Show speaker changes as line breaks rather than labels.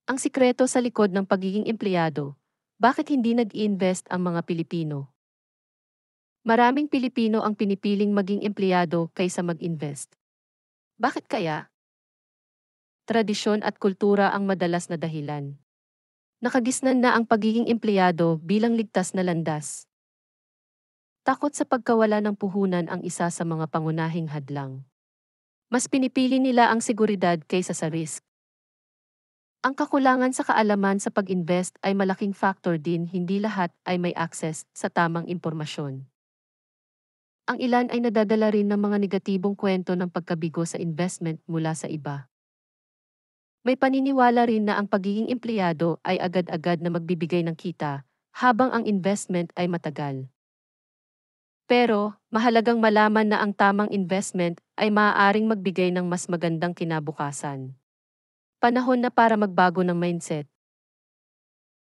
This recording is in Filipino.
Ang sikreto sa likod ng pagiging empleyado, bakit hindi nag-invest ang mga Pilipino? Maraming Pilipino ang pinipiling maging empleyado kaysa mag-invest. Bakit kaya? Tradisyon at kultura ang madalas na dahilan. Nakagisnan na ang pagiging empleyado bilang ligtas na landas. Takot sa pagkawala ng puhunan ang isa sa mga pangunahing hadlang. Mas pinipili nila ang seguridad kaysa sa risk. Ang kakulangan sa kaalaman sa pag-invest ay malaking factor din, hindi lahat ay may access sa tamang impormasyon. Ang ilan ay nadadala rin ng mga negatibong kwento ng pagkabigo sa investment mula sa iba. May paniniwala rin na ang pagiging empleyado ay agad-agad na magbibigay ng kita, habang ang investment ay matagal. Pero, mahalagang malaman na ang tamang investment ay maaaring magbigay ng mas magandang kinabukasan. Panahon na para magbago ng mindset.